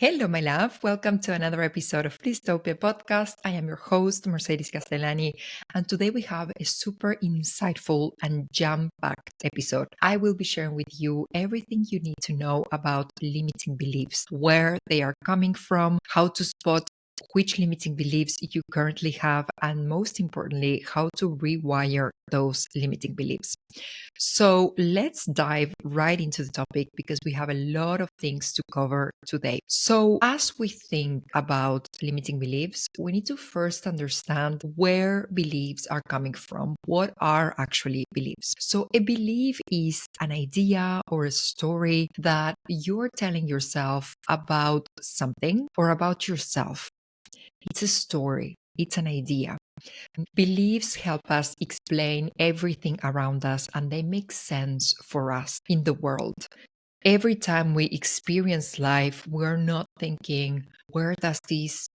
Hello, my love. Welcome to another episode of Blisstopia podcast. I am your host, Mercedes Castellani, and today we have a super insightful and jam-packed episode. I will be sharing with you everything you need to know about limiting beliefs, where they are coming from, how to spot which limiting beliefs you currently have, and most importantly, how to rewire those limiting beliefs. So let's dive right into the topic because we have a lot of things to cover today. So, as we think about limiting beliefs, we need to first understand where beliefs are coming from. What are actually beliefs? So, a belief is an idea or a story that you're telling yourself about something or about yourself. It's a story, it's an idea. Beliefs help us explain everything around us and they make sense for us in the world. Every time we experience life, we're not thinking, where does this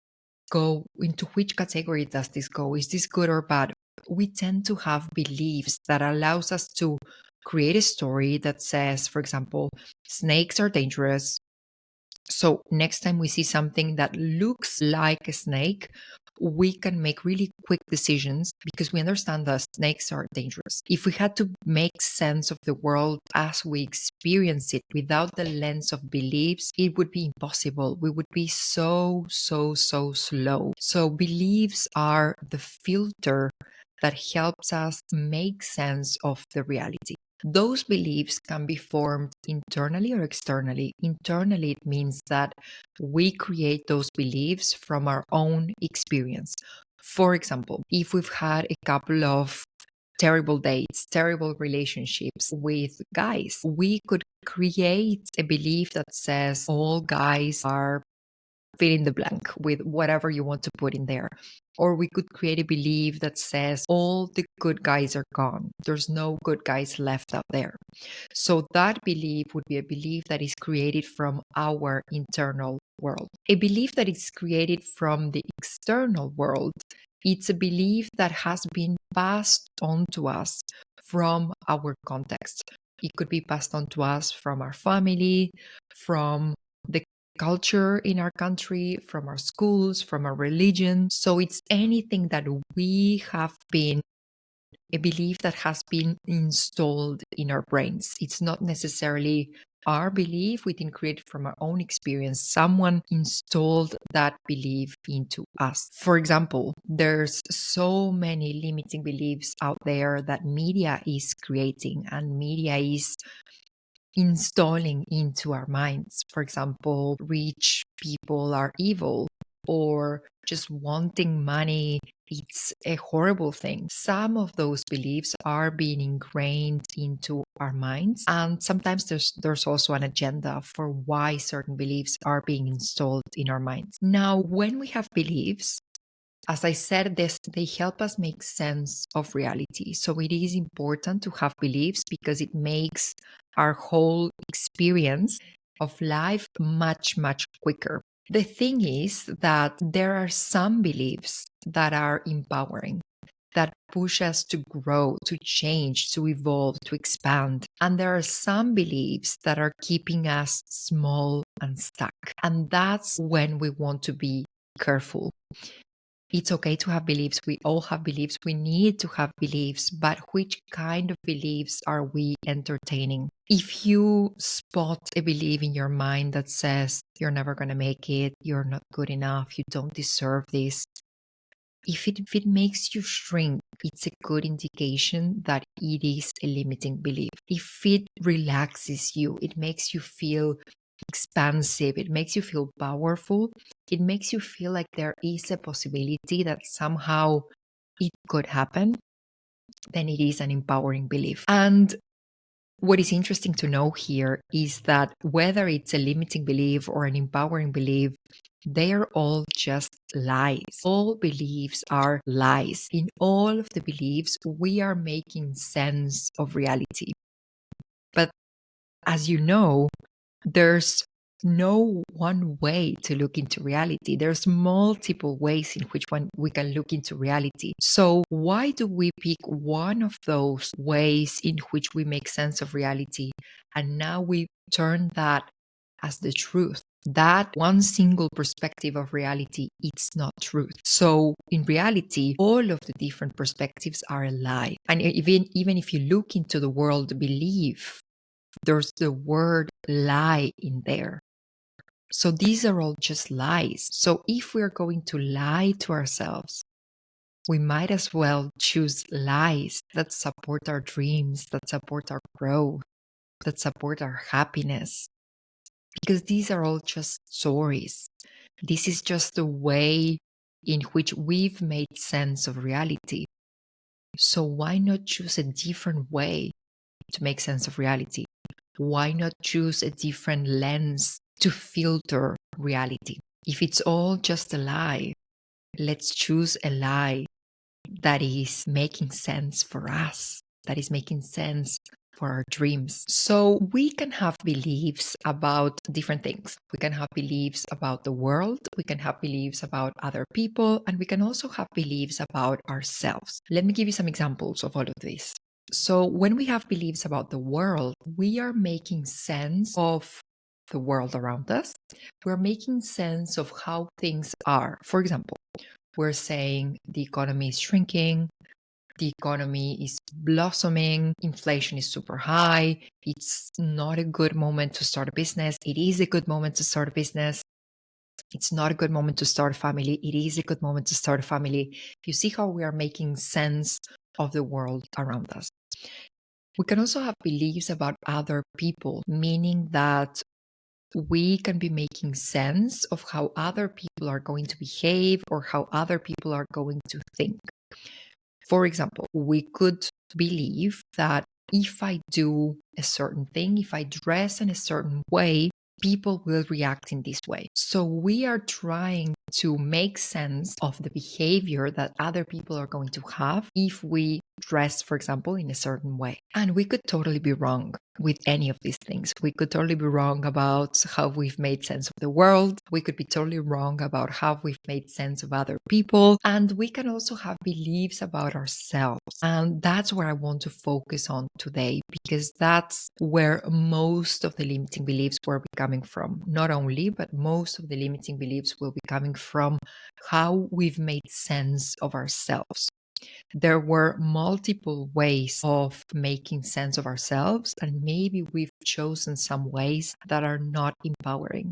go? Into which category does this go? Is this good or bad? We tend to have beliefs that allows us to create a story that says, for example, snakes are dangerous. So next time we see something that looks like a snake, we can make really quick decisions because we understand that snakes are dangerous. If we had to make sense of the world as we experience it without the lens of beliefs, it would be impossible. We would be so slow. So beliefs are the filter that helps us make sense of the reality. Those beliefs can be formed internally or externally. Internally, it means that we create those beliefs from our own experience. For example, if we've had a couple of terrible dates, terrible relationships with guys, we could create a belief that says all guys are fill in the blank with whatever you want to put in there. Or we could create a belief that says all the good guys are gone. There's no good guys left out there. So that belief would be a belief that is created from our internal world. A belief that is created from the external world, it's a belief that has been passed on to us from our context. It could be passed on to us from our family, from the culture in our country, from our schools, from our religion. So it's anything that we have been, a belief that has been installed in our brains. It's not necessarily our belief, we didn't create it from our own experience. Someone installed that belief into us. For example, there's so many limiting beliefs out there that media is creating and media is installing into our minds. For example, rich people are evil, or just wanting money, it's a horrible thing. Some of those beliefs are being ingrained into our minds, and sometimes there's also an agenda for why certain beliefs are being installed in our minds. Now, when we have beliefs, as I said, they help us make sense of reality. So it is important to have beliefs because it makes our whole experience of life much quicker. The thing is that there are some beliefs that are empowering, that push us to grow, to change, to evolve, to expand. And there are some beliefs that are keeping us small and stuck. And that's when we want to be careful. It's okay to have beliefs. We all have beliefs. We need to have beliefs, but which kind of beliefs are we entertaining? If you spot a belief in your mind that says you're never going to make it, you're not good enough, you don't deserve this, if it makes you shrink, it's a good indication that it is a limiting belief. If it relaxes you, it makes you feel expansive, it makes you feel powerful, it makes you feel like there is a possibility that somehow it could happen, then it is an empowering belief. And what is interesting to know here is that whether it's a limiting belief or an empowering belief, they are all just lies. All beliefs are lies. In all of the beliefs, we are making sense of reality. But as you know, there's no one way to look into reality. There's multiple ways in which we can look into reality. So why do we pick one of those ways in which we make sense of reality and now we turn that as the truth? That one single perspective of reality, it's not truth. So in reality, all of the different perspectives are a lie. And even if you look into the world belief, there's the word lie in there. So these are all just lies. So if we're going to lie to ourselves, we might as well choose lies that support our dreams, that support our growth, that support our happiness. Because these are all just stories. This is just the way in which we've made sense of reality. So why not choose a different way to make sense of reality? Why not choose a different lens to filter reality? If it's all just a lie, let's choose a lie that is making sense for us, that is making sense for our dreams. So we can have beliefs about different things. We can have beliefs about the world, we can have beliefs about other people, and we can also have beliefs about ourselves. Let me give you some examples of all of this. So when we have beliefs about the world, we are making sense of the world around us. We're making sense of how things are. For example, we're saying the economy is shrinking, the economy is blossoming, inflation is super high, it's not a good moment to start a business, it is a good moment to start a business, it's not a good moment to start a family, it is a good moment to start a family. You see how we are making sense of the world around us. We can also have beliefs about other people, meaning that we can be making sense of how other people are going to behave or how other people are going to think. For example, we could believe that if I do a certain thing, if I dress in a certain way, people will react in this way. So we are trying to make sense of the behavior that other people are going to have if we dress, for example, in a certain way. And we could totally be wrong with any of these things. We could totally be wrong about how we've made sense of the world. We could be totally wrong about how we've made sense of other people. And we can also have beliefs about ourselves. And that's where I want to focus on today, because that's where most of the limiting beliefs will be coming from. Not only, but most of the limiting beliefs will be coming from how we've made sense of ourselves. There were multiple ways of making sense of ourselves, and maybe we've chosen some ways that are not empowering,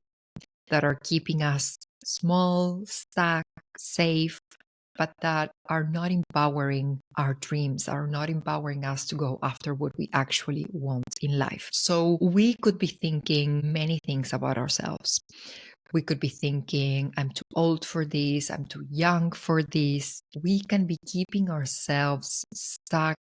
that are keeping us small, stuck, safe, but that are not empowering our dreams, are not empowering us to go after what we actually want in life. So we could be thinking many things about ourselves. We could be thinking, I'm too old for this, I'm too young for this. We can be keeping ourselves stuck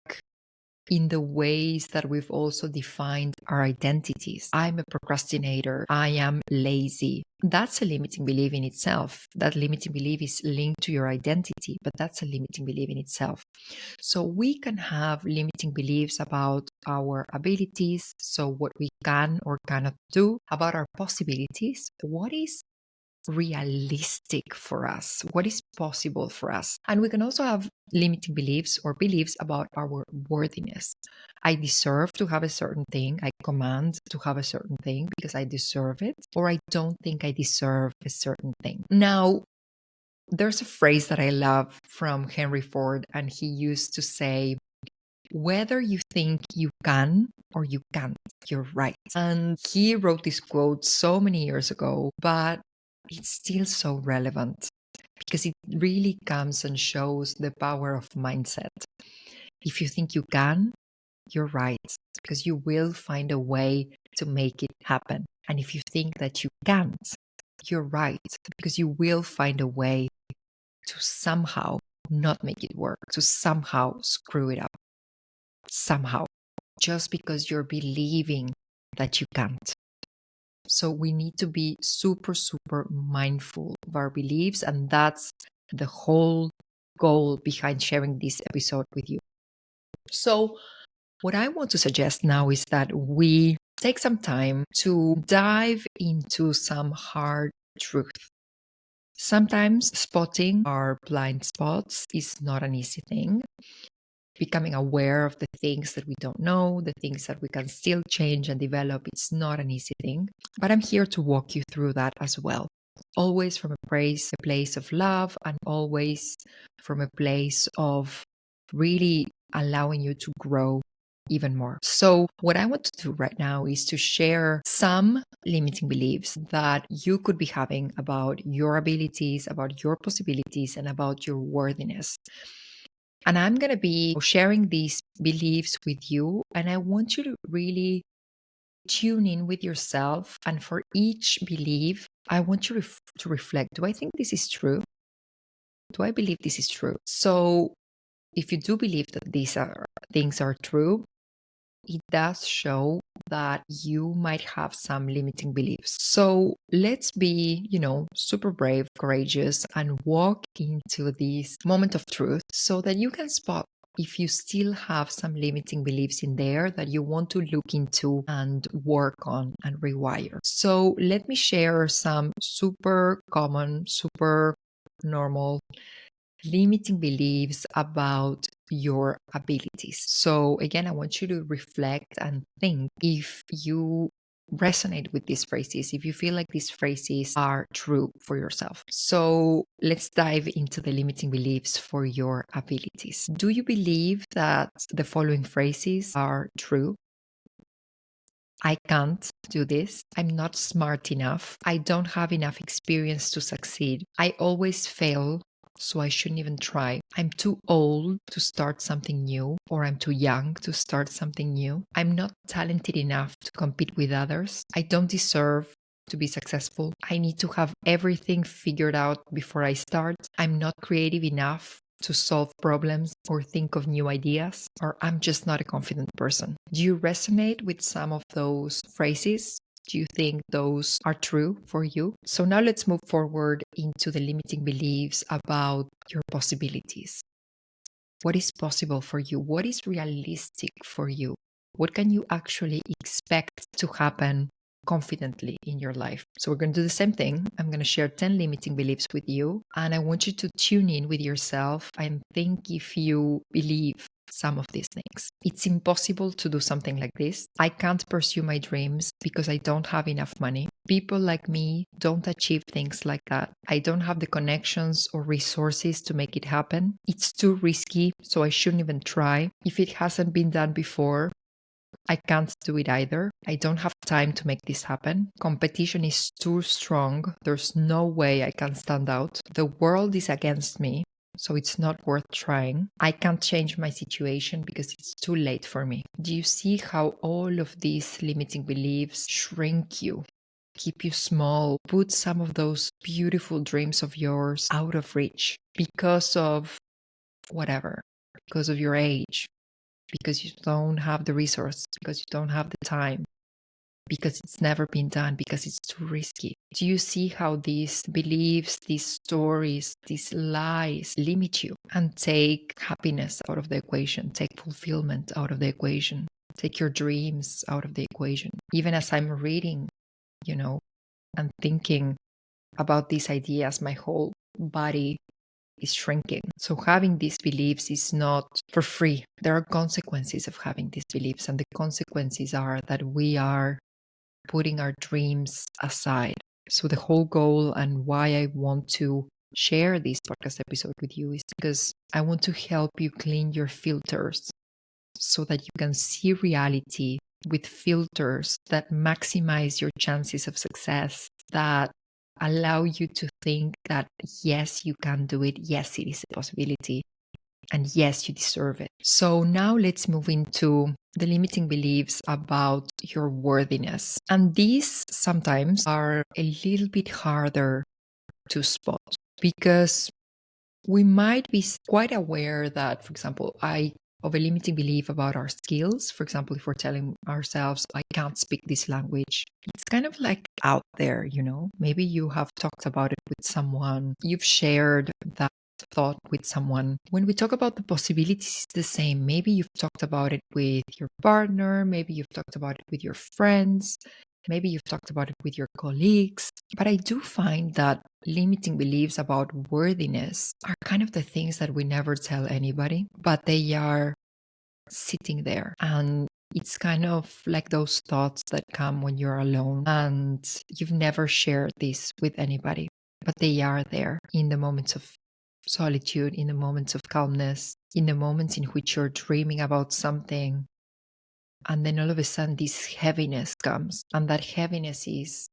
in the ways that we've also defined our identities. I'm a procrastinator. I am lazy. That's a limiting belief in itself. That limiting belief is linked to your identity, but that's a limiting belief in itself. So we can have limiting beliefs about our abilities, so what we can or cannot do, about our possibilities, what is realistic for us, what is possible for us. And we can also have limiting beliefs or beliefs about our worthiness. I deserve to have a certain thing. I command to have a certain thing because I deserve it, or I don't think I deserve a certain thing. Now, there's a phrase that I love from Henry Ford, and he used to say, whether you think you can or you can't, you're right. And he wrote this quote so many years ago, but it's still so relevant because it really comes and shows the power of mindset. If you think you can, you're right, because you will find a way to make it happen. And if you think that you can't, you're right, because you will find a way to somehow not make it work, to somehow screw it up, somehow, just because you're believing that you can't. So we need to be super, super mindful of our beliefs. And that's the whole goal behind sharing this episode with you. So what I want to suggest now is that we take some time to dive into some hard truth. Sometimes spotting our blind spots is not an easy thing. becoming aware of the things that we don't know, the things that we can still change and develop. It's not an easy thing, but I'm here to walk you through that as well. Always from a place of love, and always from a place of really allowing you to grow even more. So, what I want to do right now is to share some limiting beliefs that you could be having about your abilities, about your possibilities, and about your worthiness. And I'm going to be sharing these beliefs with you. And I want you to really tune in with yourself. And for each belief, I want you to reflect, do I think this is true? Do I believe this is true? So, if you do believe that these things are true, it does show that you might have some limiting beliefs. So let's be, super brave, courageous, and walk into this moment of truth so that you can spot if you still have some limiting beliefs in there that you want to look into and work on and rewire. So let me share some super common, super normal limiting beliefs about your abilities. So, again, I want you to reflect and think if you resonate with these phrases, if you feel like these phrases are true for yourself. So, let's dive into the limiting beliefs for your abilities. Do you believe that the following phrases are true? I can't do this. I'm not smart enough. I don't have enough experience to succeed. I always fail, so I shouldn't even try. I'm too old to start something new, or I'm too young to start something new. I'm not talented enough to compete with others. I don't deserve to be successful. I need to have everything figured out before I start. I'm not creative enough to solve problems or think of new ideas, or I'm just not a confident person. Do you resonate with some of those phrases? Do you think those are true for you? So now let's move forward into the limiting beliefs about your possibilities. What is possible for you? What is realistic for you? What can you actually expect to happen confidently in your life? So we're going to do the same thing. I'm going to share 10 limiting beliefs with you, and I want you to tune in with yourself and think if you believe some of these things. It's impossible to do something like this. I can't pursue my dreams because I don't have enough money. People like me don't achieve things like that. I don't have the connections or resources to make it happen. It's too risky, so I shouldn't even try. If it hasn't been done before, I can't do it either. I don't have time to make this happen. Competition is too strong. There's no way I can stand out. The world is against me, so it's not worth trying. I can't change my situation because it's too late for me. Do you see how all of these limiting beliefs shrink you, keep you small, put some of those beautiful dreams of yours out of reach because of whatever, because of your age, because you don't have the resource, because you don't have the time, because it's never been done, because it's too risky? Do you see how these beliefs, these stories, these lies limit you and take happiness out of the equation, take fulfillment out of the equation, take your dreams out of the equation? Even as I'm reading, and thinking about these ideas, my whole body is shrinking. So having these beliefs is not for free. There are consequences of having these beliefs, and the consequences are that we are putting our dreams aside. So the whole goal and why I want to share this podcast episode with you is because I want to help you clean your filters so that you can see reality with filters that maximize your chances of success, that allow you to think that yes, you can do it, yes, it is a possibility, and yes, you deserve it. So now let's move into the limiting beliefs about your worthiness. And these sometimes are a little bit harder to spot because we might be quite aware that, for example, of a limiting belief about our skills. For example, if we're telling ourselves, I can't speak this language, it's kind of like out there, Maybe you have talked about it with someone, you've shared that thought with someone. When we talk about the possibilities, it's the same. Maybe you've talked about it with your partner, maybe you've talked about it with your friends, maybe you've talked about it with your colleagues. But I do find that limiting beliefs about worthiness are kind of the things that we never tell anybody, but they are sitting there. And it's kind of like those thoughts that come when you're alone and you've never shared this with anybody, but they are there in the moments of solitude, in the moments of calmness, in the moments in which you're dreaming about something. And then all of a sudden, this heaviness comes. And that heaviness is,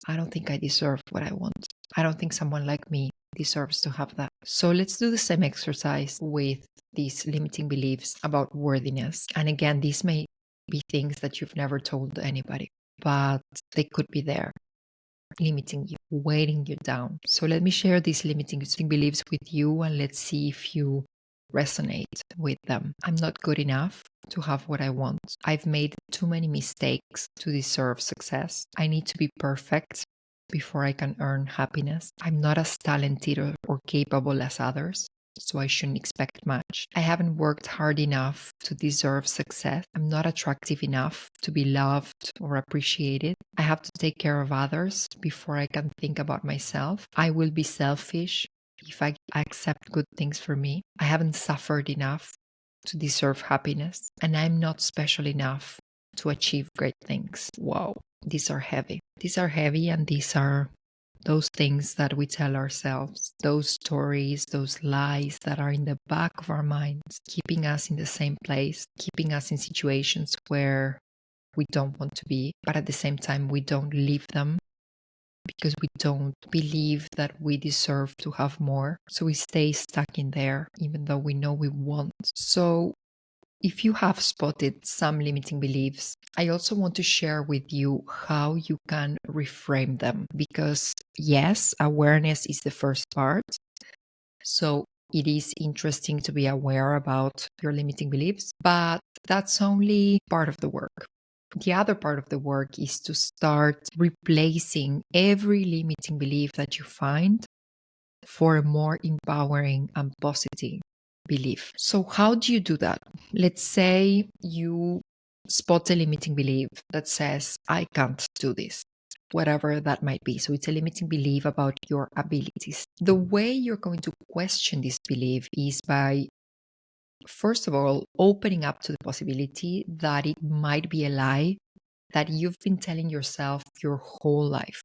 I don't think I deserve what I want. I don't think someone like me deserves to have that. So let's do the same exercise with these limiting beliefs about worthiness. And again, these may be things that you've never told anybody, but they could be there, limiting you, weighting you down. So let me share these limiting beliefs with you and let's see if you resonate with them. I'm not good enough to have what I want. I've made too many mistakes to deserve success. I need to be perfect before I can earn happiness. I'm not as talented or capable as others, so I shouldn't expect much. I haven't worked hard enough to deserve success. I'm not attractive enough to be loved or appreciated. I have to take care of others before I can think about myself. I will be selfish if I accept good things for me. I haven't suffered enough to deserve happiness, and I'm not special enough to achieve great things. Wow, these are heavy. These are heavy, and these are those things that we tell ourselves, those stories, those lies that are in the back of our minds, keeping us in the same place, keeping us in situations where we don't want to be, but at the same time, we don't leave them because we don't believe that we deserve to have more. So we stay stuck in there, even though we know we want. So if you have spotted some limiting beliefs, I also want to share with you how you can reframe them. Because yes, awareness is the first part. So it is interesting to be aware about your limiting beliefs, but that's only part of the work. The other part of the work is to start replacing every limiting belief that you find for a more empowering and positive belief. So, how do you do that? Let's say you spot a limiting belief that says, I can't do this, whatever that might be. So, it's a limiting belief about your abilities. The way you're going to question this belief is by, first of all, opening up to the possibility that it might be a lie that you've been telling yourself your whole life.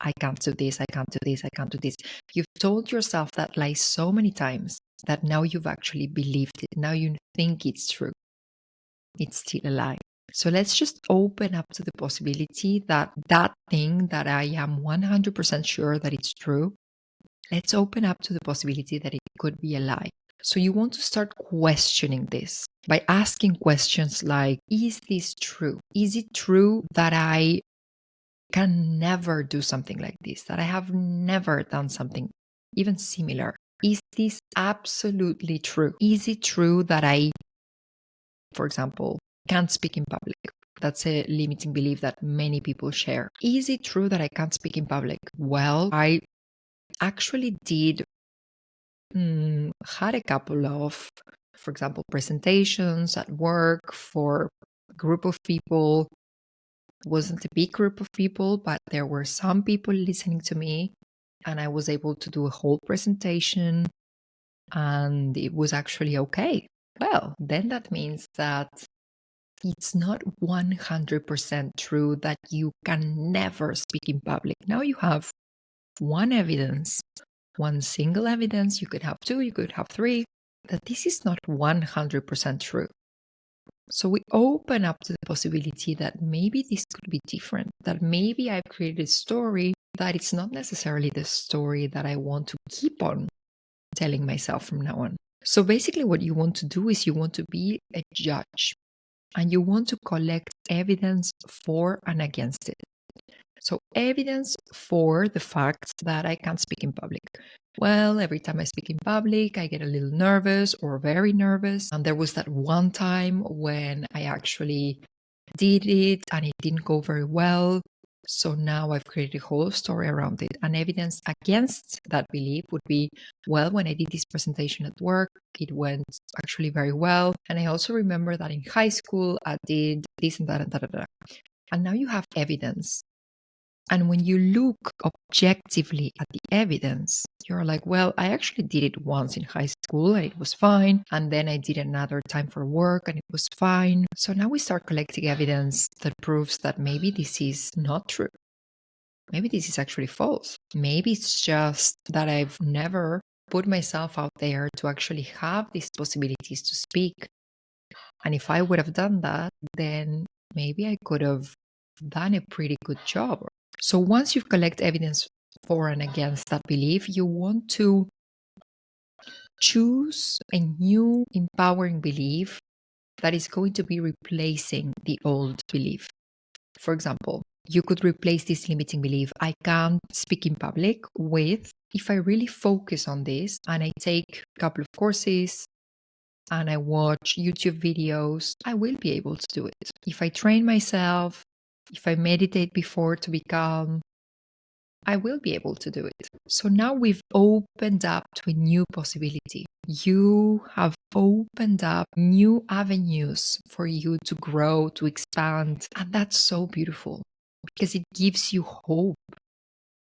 I can't do this, I can't do this, I can't do this. You've told yourself that lie so many times that now you've actually believed it. Now you think it's true. It's still a lie. So let's just open up to the possibility that that thing that I am 100% sure that it's true, let's open up to the possibility that it could be a lie. So you want to start questioning this by asking questions like, is this true? Is it true that I can never do something like this, that I have never done something even similar? Is this absolutely true? Is it true that I, for example, can't speak in public? That's a limiting belief that many people share. Is it true that I can't speak in public? Well, I actually did had a couple of, for example, presentations at work for a group of people. It wasn't a big group of people, but there were some people listening to me, and I was able to do a whole presentation, and it was actually okay. Well, then that means that it's not 100% true that you can never speak in public. Now you have one evidence, one single evidence. You could have two, you could have three, that this is not 100% true. So we open up to the possibility that maybe this could be different, that maybe I've created a story that it's not necessarily the story that I want to keep on telling myself from now on. So basically what you want to do is you want to be a judge and you want to collect evidence for and against it. So evidence for the fact that I can't speak in public. Well, every time I speak in public, I get a little nervous or very nervous. And there was that one time when I actually did it and it didn't go very well. So now I've created a whole story around it. And evidence against that belief would be, well, when I did this presentation at work, it went actually very well. And I also remember that in high school, I did this and that and da da da. And now you have evidence And when you look objectively at the evidence, you're like, well, I actually did it once in high school and it was fine. And then I did another time for work and it was fine. So now we start collecting evidence that proves that maybe this is not true. Maybe this is actually false. Maybe it's just that I've never put myself out there to actually have these possibilities to speak. And if I would have done that, then maybe I could have done a pretty good job. So once you've collected evidence for and against that belief, you want to choose a new empowering belief that is going to be replacing the old belief. For example, you could replace this limiting belief, I can't speak in public, with, if I really focus on this and I take a couple of courses and I watch YouTube videos, I will be able to do it. If I train myself, if I meditate before to be calm, I will be able to do it. So now we've opened up to a new possibility. You have opened up new avenues for you to grow, to expand. And that's so beautiful because it gives you hope.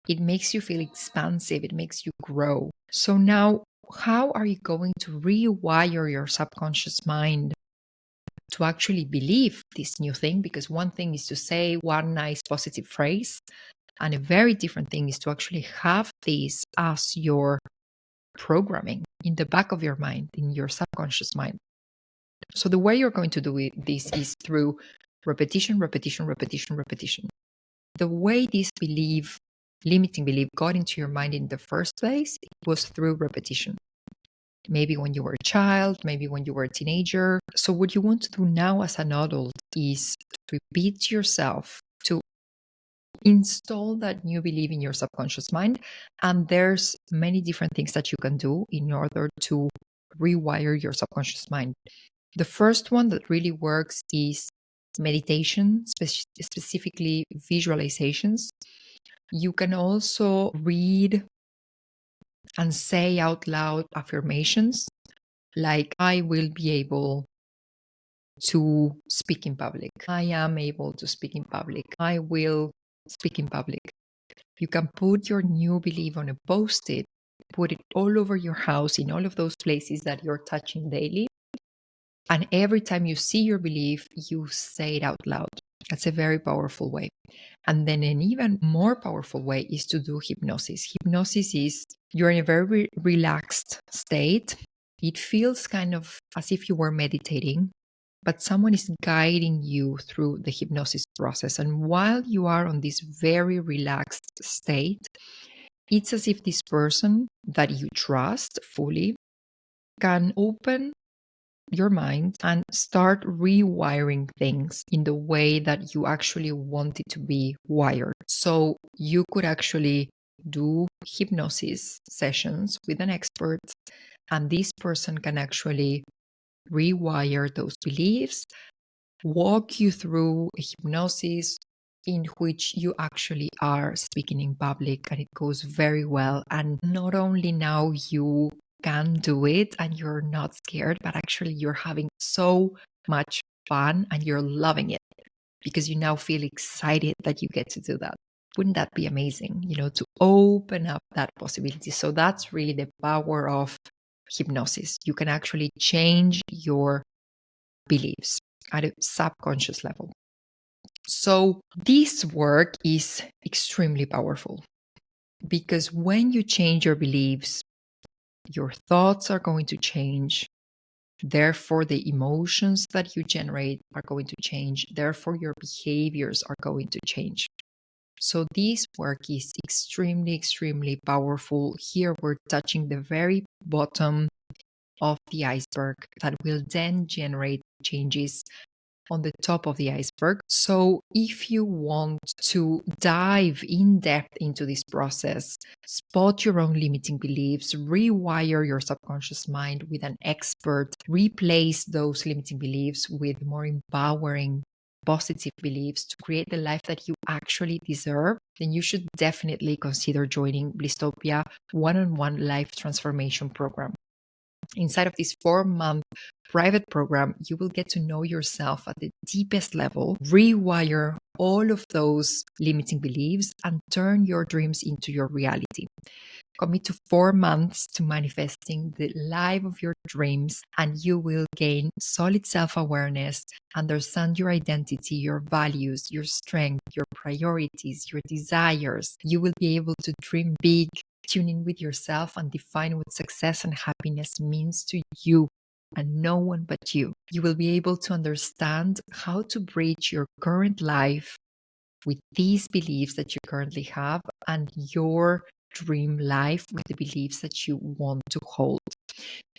It makes you feel expansive. It makes you grow. So now, how are you going to rewire your subconscious mind to actually believe this new thing? Because one thing is to say one nice positive phrase, and a very different thing is to actually have this as your programming in the back of your mind, in your subconscious mind. So the way you're going to do this is through repetition, repetition, repetition, repetition. The way this belief, limiting belief, got into your mind in the first place, it was through repetition. Maybe when you were a child, maybe when you were a teenager. So what you want to do now as an adult is to repeat to yourself, to install that new belief in your subconscious mind. And there's many different things that you can do in order to rewire your subconscious mind. The first one that really works is meditation, specifically visualizations. You can also read and say out loud affirmations like, I will be able to speak in public. I am able to speak in public. I will speak in public. You can put your new belief on a post-it, put it all over your house in all of those places that you're touching daily. And every time you see your belief, you say it out loud. That's a very powerful way. And then an even more powerful way is to do hypnosis. Hypnosis is you're in a very relaxed state. It feels kind of as if you were meditating, but someone is guiding you through the hypnosis process. And while you are on this very relaxed state, it's as if this person that you trust fully can open your mind and start rewiring things in the way that you actually want it to be wired. So you could actually do hypnosis sessions with an expert, and this person can actually rewire those beliefs, walk you through a hypnosis in which you actually are speaking in public, and it goes very well. And not only now you can do it and you're not scared, but actually you're having so much fun and you're loving it because you now feel excited that you get to do that. Wouldn't that be amazing, to open up that possibility? So that's really the power of hypnosis. You can actually change your beliefs at a subconscious level. So this work is extremely powerful because when you change your beliefs, your thoughts are going to change. Therefore, the emotions that you generate are going to change. Therefore, your behaviors are going to change. So this work is extremely, extremely powerful. Here we're touching the very bottom of the iceberg that will then generate changes on the top of the iceberg. So if you want to dive in depth into this process, spot your own limiting beliefs, rewire your subconscious mind with an expert, replace those limiting beliefs with more empowering, positive beliefs to create the life that you actually deserve, then you should definitely consider joining Blisstopia one-on-one life transformation program. Inside of this 4-month private program, you will get to know yourself at the deepest level, rewire all of those limiting beliefs and turn your dreams into your reality. Commit to 4 months to manifesting the life of your dreams, and you will gain solid self awareness, understand your identity, your values, your strength, your priorities, your desires. You will be able to dream big, tune in with yourself, and define what success and happiness means to you and no one but you. You will be able to understand how to bridge your current life with these beliefs that you currently have and your dream life with the beliefs that you want to hold.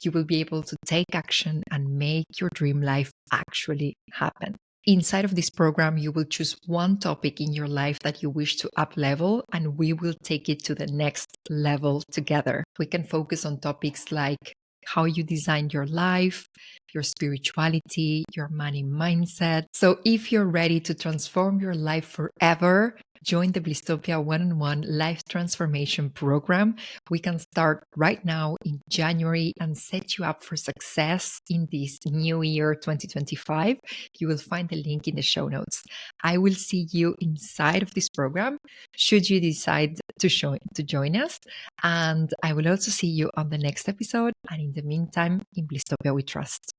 You will be able to take action and make your dream life actually happen. Inside of this program, you will choose one topic in your life that you wish to up level, and we will take it to the next level together. We can focus on topics like how you design your life, your spirituality, your money mindset. So if you're ready to transform your life forever, join the Blisstopia one-on-one life transformation program. We can start right now in January and set you up for success in this new year 2025. You will find the link in the show notes. I will see you inside of this program should you decide to join us. And I will also see you on the next episode. And in the meantime, in Blisstopia we trust.